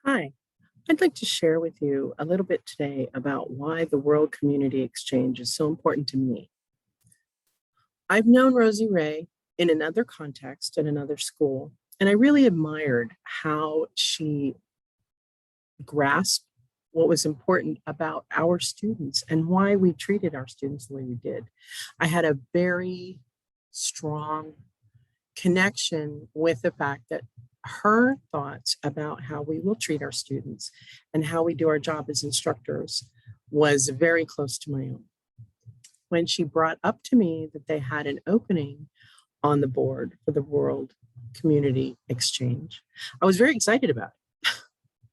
Hi, I'd like to share with you a little bit today about why the World Community Exchange is so important to me. I've known Rosie Ray in another context at another school, and I really admired how she grasped what was important about our students and why we treated our students the way we did. I had a very strong connection with the fact that her thoughts about how we will treat our students and how we do our job as instructors was very close to my own. When she brought up to me that they had an opening on the board for the World Community Exchange, I was very excited about it.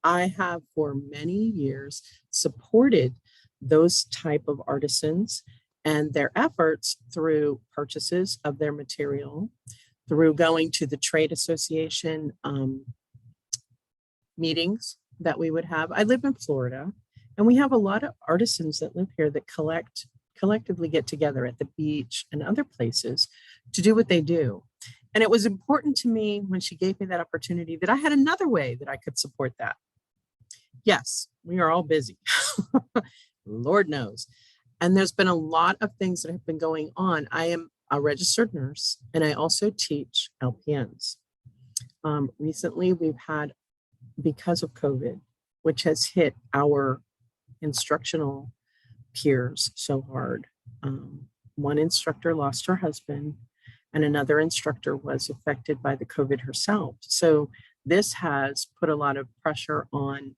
I have for many years supported those type of artisans and their efforts through purchases of their material, through going to the trade association meetings that we would have. I live in Florida, and we have a lot of artisans that live here that collectively get together at the beach and other places to do what they do. And it was important to me when she gave me that opportunity that I had another way that I could support that. Yes, we are all busy. Lord knows. And there's been a lot of things that have been going on. I am a registered nurse, and I also teach LPNs. Recently, we've had, because of COVID, which has hit our instructional peers so hard. One instructor lost her husband, and another instructor was affected by the COVID herself. So this has put a lot of pressure on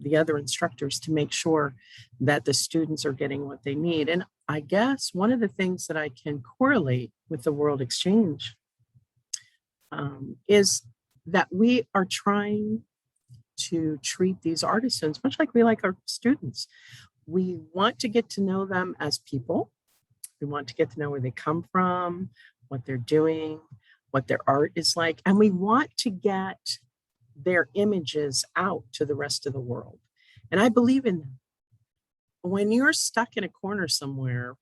the other instructors to make sure that the students are getting what they need. And I guess one of the things that I can correlate with the World Exchange is that we are trying to treat these artisans much like we like our students. We want to get to know them as people. We want to get to know where they come from, what they're doing, what their art is like, and we want to get their images out to the rest of the world. And I believe in them. When you're stuck in a corner somewhere,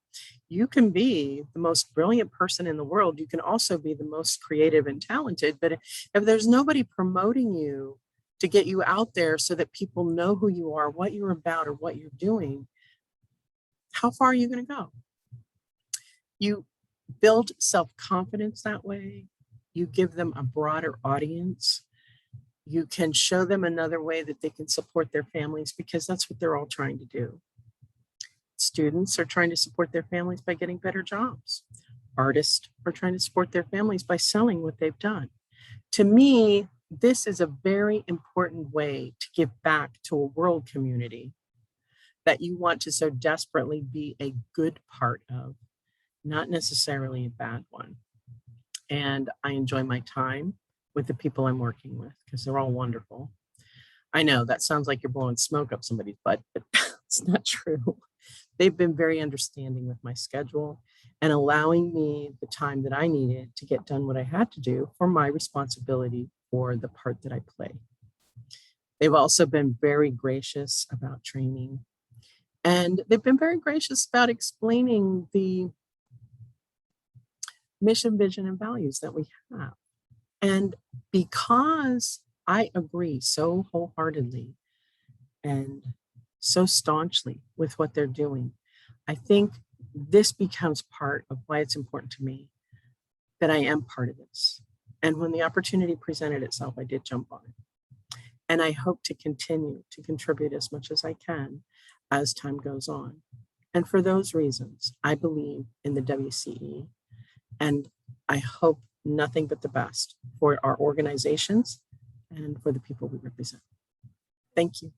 you can be the most brilliant person in the world. You can also be the most creative and talented. But if there's nobody promoting you to get you out there so that people know who you are, what you're about, or what you're doing, how far are you going to go? You build self-confidence that way. You give them a broader audience. You can show them another way that they can support their families, because that's what they're all trying to do. Students are trying to support their families by getting better jobs. Artists are trying to support their families by selling what they've done. To me, this is a very important way to give back to a world community that you want to so desperately be a good part of, not necessarily a bad one. And I enjoy my time with the people I'm working with because they're all wonderful. I know that sounds like you're blowing smoke up somebody's butt, but it's not true. They've been very understanding with my schedule and allowing me the time that I needed to get done what I had to do for my responsibility for the part that I play. They've also been very gracious about training, and they've been very gracious about explaining the mission, vision, and values that we have. And because I agree so wholeheartedly and so staunchly with what they're doing, I think this becomes part of why it's important to me that I am part of this. And when the opportunity presented itself, I did jump on it. And I hope to continue to contribute as much as I can as time goes on. And for those reasons, I believe in the WCE, and I hope nothing but the best for our organizations and for the people we represent. Thank you.